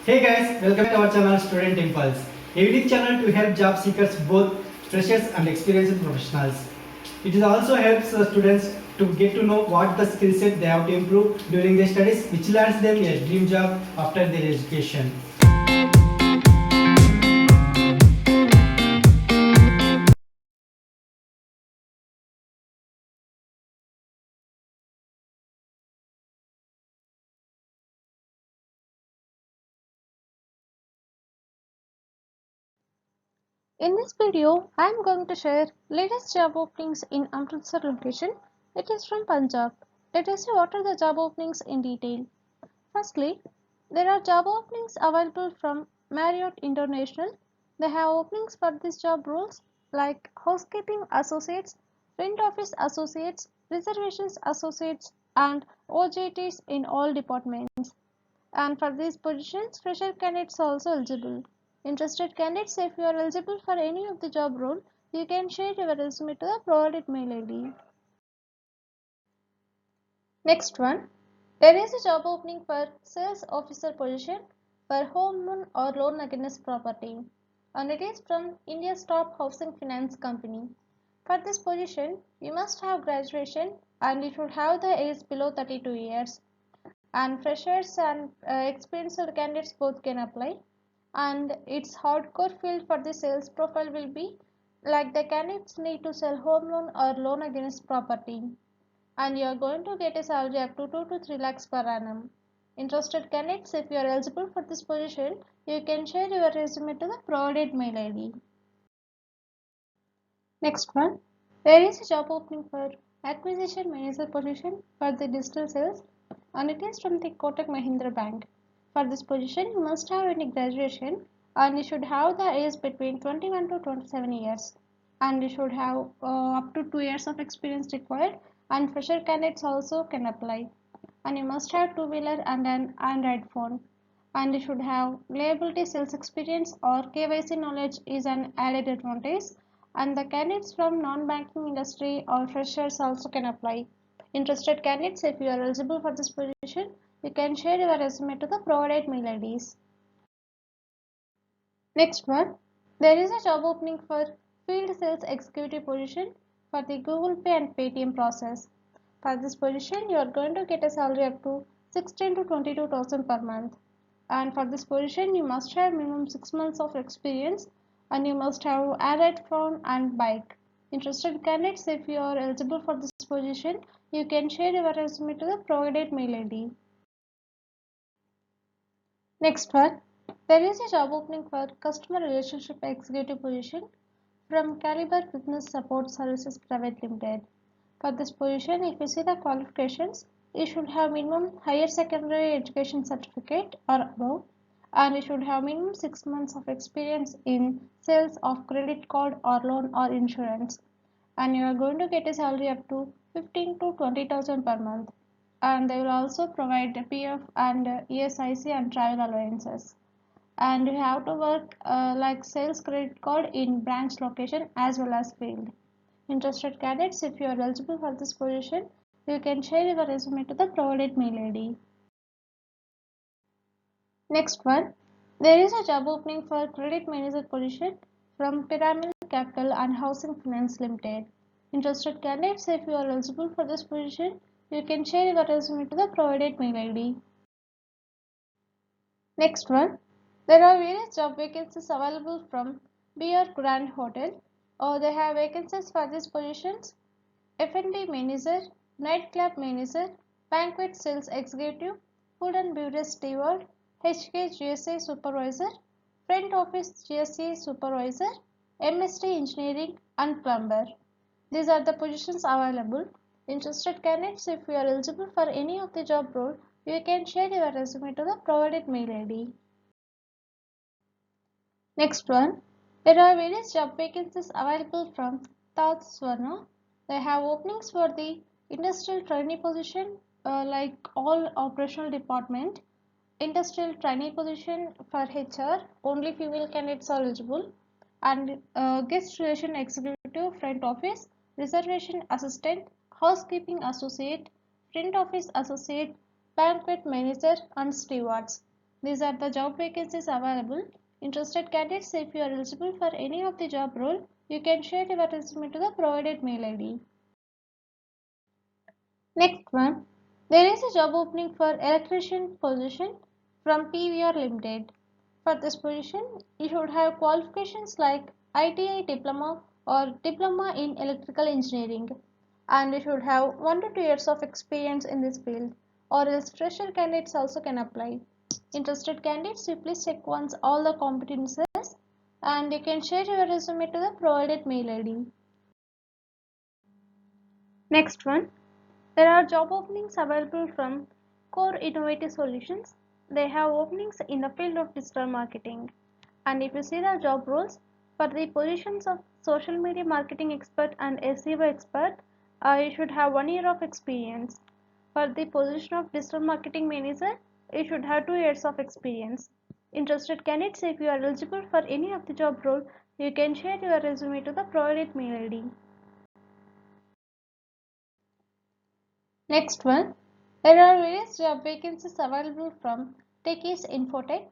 Hey guys, welcome to our channel Student Impulse, a unique channel to help job seekers, both freshers and experienced professionals. It also helps students to get to know what the skill set they have to improve during their studies, which lands them a dream job after their education. In this video, I am going to share latest job openings in Amritsar location. It is from Punjab. Let us see what are the job openings in detail. Firstly, there are job openings available from Marriott International. They have openings for these job roles like housekeeping associates, front office associates, reservations associates, and OJTs in all departments. And for these positions, fresher candidates are also eligible. Interested candidates, if you are eligible for any of the job role, you can share your resume to the provided mail ID. Next one, there is a job opening for sales officer position for home loan or loan against property, and it is from India's top housing finance company. For this position, you must have graduation and you should have the age below 32 years. And freshers and experienced candidates both can apply, and its hardcore field for the sales profile will be like the candidates need to sell home loan or loan against property, and you are going to get a salary up to 2 to 3 lakhs per annum. Interested candidates, if you are eligible for this position, you can share your resume to the provided mail ID. Next one, there is a job opening for acquisition manager position for the digital sales, and it is from the Kotak Mahindra Bank. For this position, you must have any graduation and you should have the age between 21 to 27 years, and you should have up to 2 years of experience required, and fresher candidates also can apply, and you must have two-wheeler and an Android phone, and you should have liability sales experience or KYC knowledge is an added advantage, and the candidates from non-banking industry or freshers also can apply. Interested candidates, if you are eligible for this position, you can share your resume to the provided mail IDs. Next one, there is a job opening for field sales executive position for the Google Pay and Paytm process. For this position, you are going to get a salary up to 16 to 22,000 per month. And for this position, you must have minimum 6 months of experience and you must have Android phone and bike. Interested candidates, if you are eligible for this position, you can share your resume to the provided mail ID. Next one, there is a job opening for customer relationship executive position from Caliber Business Support Services Private Limited. For this position, if you see the qualifications, you should have minimum higher secondary education certificate or above, and you should have minimum 6 months of experience in sales of credit card or loan or insurance, and you are going to get a salary up to 15 to 20,000 per month, and they will also provide the PF and ESIC and travel allowances, and you have to work like sales credit card in branch location as well as field. Interested candidates, if you are eligible for this position, you can share your resume to the provided mail ID. Next one, there is a job opening for credit manager position from Pyramid Capital and Housing Finance Limited. Interested candidates, if you are eligible for this position, you can share your resume to the provided mail ID. Next one, there are various job vacancies available from BR Grand Hotel, or they have vacancies for these positions: F&B manager, nightclub manager, banquet sales executive, food and beverage steward, HK GSA supervisor, front office GSA supervisor, MST engineering and plumber. These are the positions available. Interested candidates, if you are eligible for any of the job role, you can share your resume to the provided mail ID. Next one, there are various job vacancies available from Taj Swarna. They have openings for the industrial trainee position like all operational department, industrial trainee position for HR, only female candidates are eligible, and guest relation executive front office, reservation assistant, housekeeping associate, front office associate, banquet manager and stewards. These are the job vacancies available. Interested candidates, if you are eligible for any of the job role, you can share your resume to the provided mail ID. Next one, there is a job opening for electrician position from PVR Limited. For this position, you should have qualifications like ITI diploma or diploma in electrical engineering, and you should have 1 to 2 years of experience in this field, or else fresher candidates also can apply. Interested candidates, you please check once all the competencies and you can share your resume to the provided mail ID. Next one, there are job openings available from Core Innovative Solutions. They have openings in the field of digital marketing. And if you see the job roles for the positions of social media marketing expert and SEO expert, you should have 1 year of experience. For the position of digital marketing manager, you should have 2 years of experience. Interested candidates, if you are eligible for any of the job role, you can share your resume to the provided mail ID. Next one, there are various job vacancies available from Techies Infotech.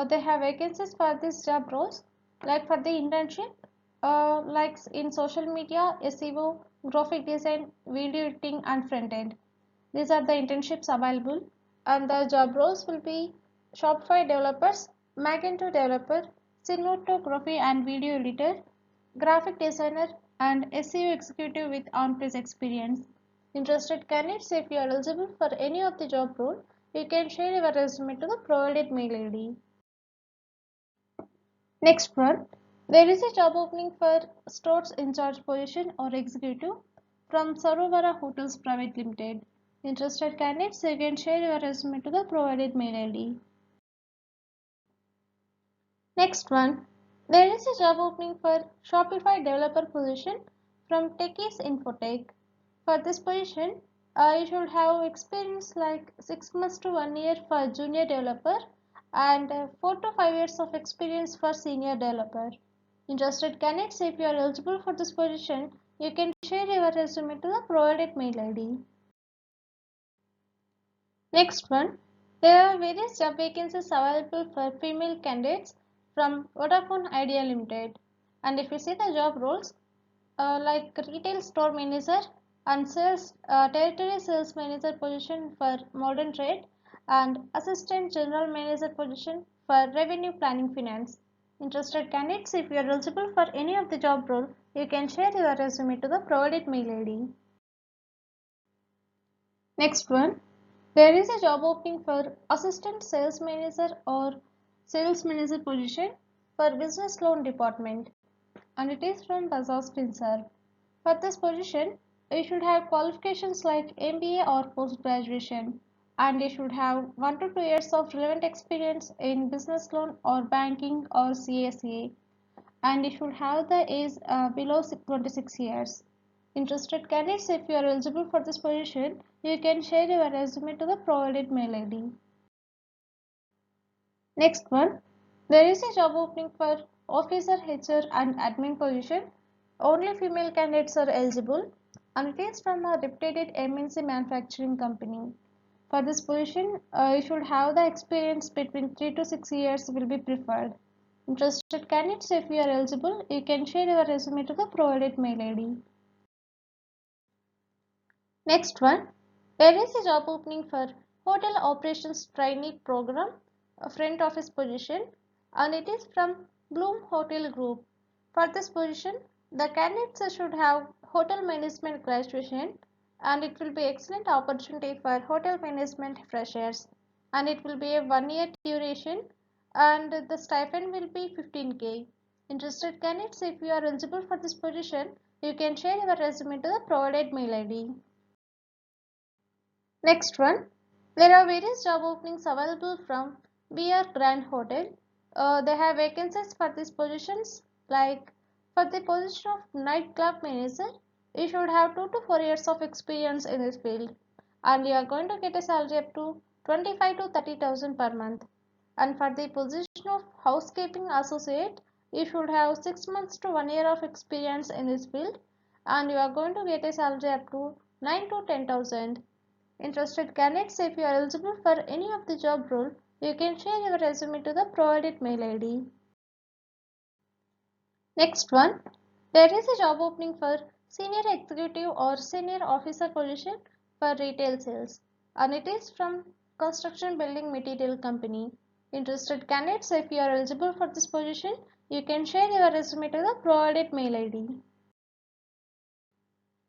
They have vacancies for these job roles, like for the internship, like in social media, SEO, graphic design, video editing, and front end. These are the internships available, and the job roles will be Shopify developers, Magento developer, cinematography and video editor, graphic designer, and SEO executive with on-page experience. Interested candidates, if you are eligible for any of the job role, you can share your resume to the provided mail ID. Next one, there is a job opening for stores in charge position or executive from Sarovara Hotels Private Limited. Interested candidates, you can share your resume to the provided mail ID. Next one, there is a job opening for Shopify developer position from Techies Infotech. For this position, you should have experience like 6 months to 1 year for junior developer and 4 to 5 years of experience for senior developer. Interested candidates, if you are eligible for this position, you can share your resume to the provided mail ID. Next one, there are various job vacancies available for female candidates from Vodafone Idea Limited. And if you see the job roles, like retail store manager and sales territory sales manager position for modern trade and assistant general manager position for revenue planning finance. Interested candidates, if you are eligible for any of the job role, you can share your resume to the provided mail ID. Next one, there is a job opening for assistant sales manager or sales manager position for business loan department, and it is from Bajaj Finserv. For this position, you should have qualifications like MBA or post graduation, and you should have 1 to 2 years of relevant experience in business loan or banking or CSA, and you should have the age below 26 years. Interested candidates, if you are eligible for this position, you can share your resume to the provided mail ID. Next one, there is a job opening for officer, HR and admin position. Only female candidates are eligible, and it is from a reputed MNC manufacturing company. For this position, you should have the experience between 3 to 6 years will be preferred. Interested candidates, if you are eligible, you can share your resume to the provided mail ID. Next one, there is a job opening for Hotel Operations Trainee Program, a front office position, and it is from Bloom Hotel Group. For this position, the candidates should have hotel management graduation, and it will be excellent opportunity for hotel management freshers, and it will be a 1 year duration, and the stipend will be 15K. Interested candidates, if you are eligible for this position, you can share your resume to the provided mail ID. Next one, there are various job openings available from BR Grand Hotel. They have vacancies for these positions, like for the position of nightclub manager, you should have 2 to 4 years of experience in this field, and you are going to get a salary up to 25 to 30,000 per month. And for the position of housekeeping associate, you should have 6 months to 1 year of experience in this field, and you are going to get a salary up to 9 to 10,000. Interested candidates, if you are eligible for any of the job role, You can share your resume to the provided mail ID. Next one, there is a job opening for senior executive or senior officer position for retail sales, and it is from construction building material company. Interested candidates, if you are eligible for this position, you can share your resume to the provided mail ID.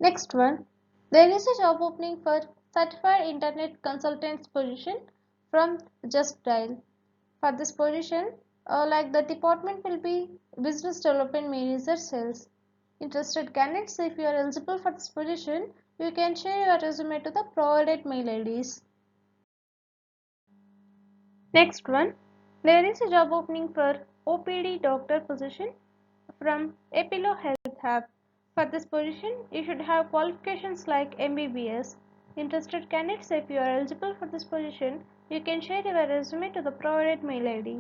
Next one, there is a job opening for certified internet consultants position from Just Dial. For this position, like the department will be Business Development Manager Sales. Interested candidates, if you are eligible for this position, you can share your resume to the provided mail IDs. Next one, there is a job opening for OPD doctor position from Epilo Health Hub. For this position, you should have qualifications like MBBS. Interested candidates, if you are eligible for this position, you can share your resume to the provided mail ID.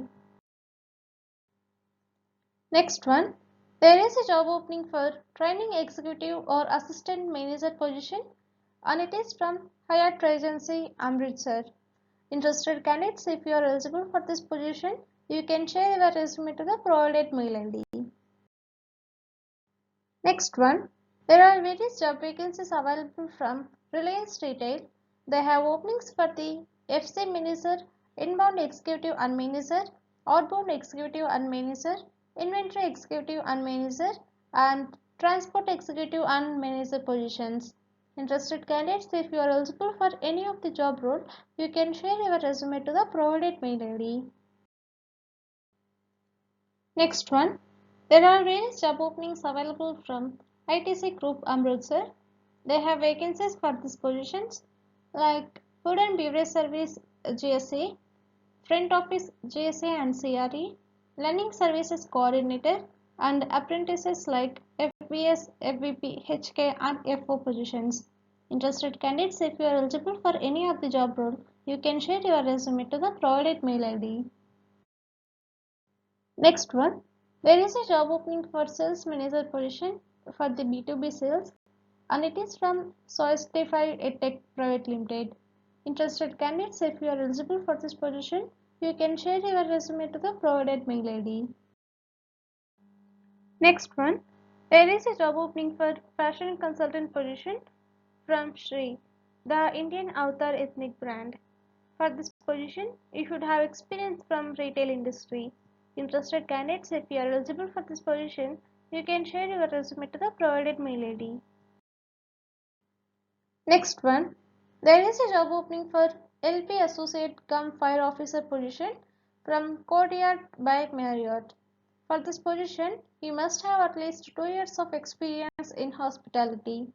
Next one, there is a job opening for training executive or assistant manager position, and it is from Hyatt Regency, Amritsar. Interested candidates, if you are eligible for this position, you can share your resume to the provided mail ID. Next one, there are various job vacancies available from Reliance Retail. They have openings for the FC Manager, Inbound Executive and Manager, Outbound Executive and Manager, Inventory Executive and Manager, and Transport Executive and Manager positions. Interested candidates, if you are eligible for any of the job role, you can share your resume to the provided mail ID. Next one, there are various job openings available from ITC Group Amritsar. They have vacancies for these positions like Food and Beverage Service GSA, Front Office GSA and CRE, Learning Services Coordinator, and apprentices like FBS, FBP, HK, and FO positions. Interested candidates, if you are eligible for any of the job role, you can share your resume to the provided mail ID. Next one, there is a job opening for sales manager position for the B2B sales, and it is from Soistify EdTech Private Limited. Interested candidates, if you are eligible for this position, you can share your resume to the provided mail ID. Next one, there is a job opening for fashion consultant position from Shree, the Indian Avatar ethnic brand. For this position, you should have experience from retail industry. Interested candidates, if you are eligible for this position, you can share your resume to the provided mail ID. Next one, there is a job opening for LP Associate cum Fire Officer position from Courtyard by Marriott. For this position, you must have at least 2 years of experience in hospitality.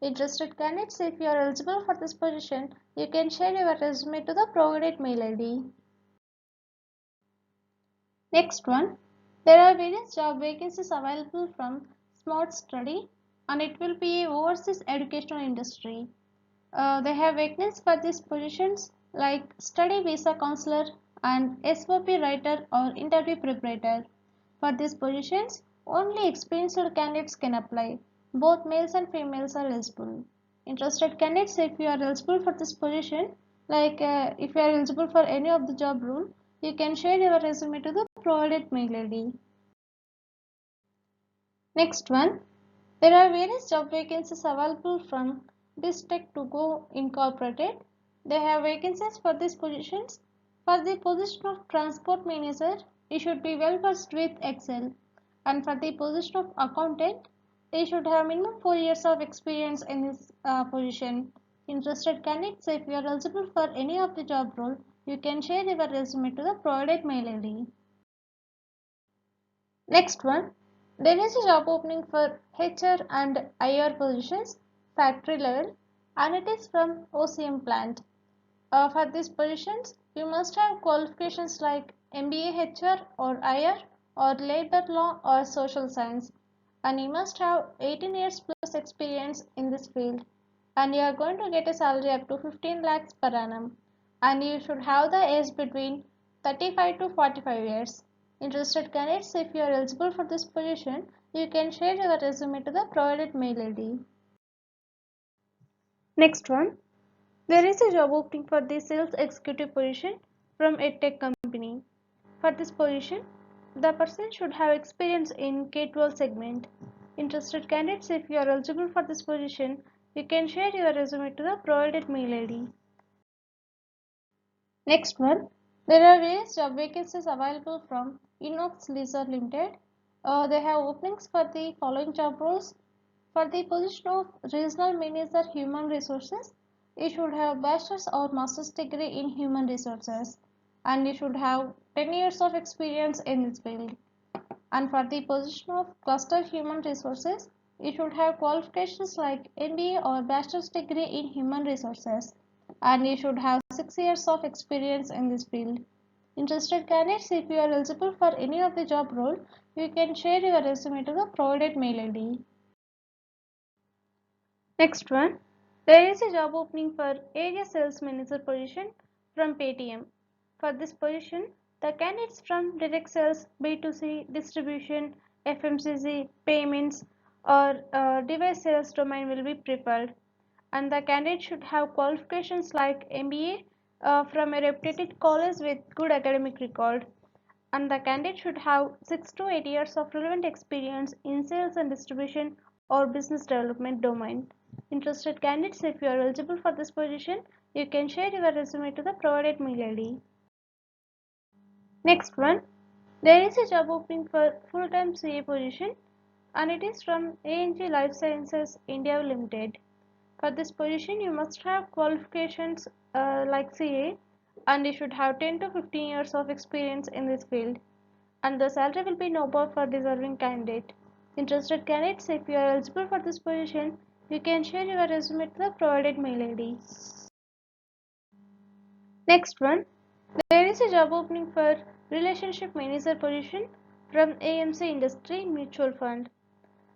Interested candidates, if you are eligible for this position, you can share your resume to the provided mail ID. Next one, there are various job vacancies available from Smart Study, and it will be overseas educational industry. They have vacancies for these positions like study visa counselor and SOP writer or interview preparator. For these positions, only experienced candidates can apply. Both males and females are eligible. Interested candidates, if you are eligible for this position, if you are eligible for any of the job role, you can share your resume to the provided mail ID. Next one, there are various job vacancies available from BizTech2Go Incorporated. They have vacancies for these positions. For the position of transport manager, you should be well versed with Excel, and for the position of accountant, you should have minimum 4 years of experience in this position. Interested candidates, if you are eligible for any of the job role, you can share your resume to the provided mail ID. Next one, there is a job opening for HR and IR positions, factory level, and it is from OCM plant. For these positions, you must have qualifications like MBA HR or IR or labor law or social science, and you must have 18 years plus experience in this field, and you are going to get a salary up to 15 lakhs per annum, and you should have the age between 35 to 45 years. Interested candidates, if you are eligible for this position, you can share your resume to the provided mail ID. Next one, there is a job opening for the sales executive position from a tech company. For this position, the person should have experience in K-12 segment. Interested candidates, if you are eligible for this position, you can share your resume to the provided mail ID. Next one, there are various job vacancies available from Inox Leisure Limited. They have openings for the following job roles. For the position of Regional Manager Human Resources, you should have bachelor's or master's degree in human resources and you should have 10 years of experience in this field. And for the position of Cluster Human Resources, you should have qualifications like MBA or bachelor's degree in human resources and you should have 6 years of experience in this field. Interested candidates, if you are eligible for any of the job role, you can share your resume to the provided mail ID. Next one, there is a job opening for area sales manager position from Paytm. For this position, the candidates from direct sales, B2C, distribution, FMCG, payments or device sales domain will be preferred. And the candidate should have qualifications like MBA from a reputed college with good academic record. And the candidate should have 6 to 8 years of relevant experience in sales and distribution or business development domain. Interested candidates, if you are eligible for this position, you can share your resume to the provided mail ID. Next one, there is a job opening for full-time CA position and it is from ANG Life Sciences India Limited. For this position, you must have qualifications like CA and you should have 10 to 15 years of experience in this field. And the salary will be noble for deserving candidate. Interested candidates, if you are eligible for this position, you can share your resume to the provided mail ID. Next one, there is a job opening for relationship manager position from AMC Industry Mutual Fund.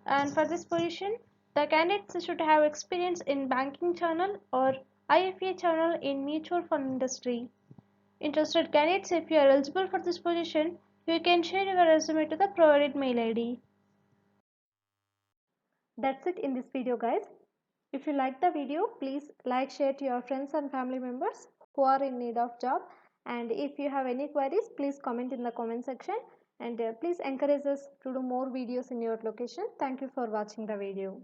And for this position, the candidates should have experience in banking channel or IFA channel in mutual fund industry. Interested candidates, if you are eligible for this position, you can share your resume to the provided mail ID. That's it in this video, guys. If you like the video, please like, share to your friends and family members who are in need of job. And if you have any queries, please comment in the comment section. And please encourage us to do more videos in your location. Thank you for watching the video.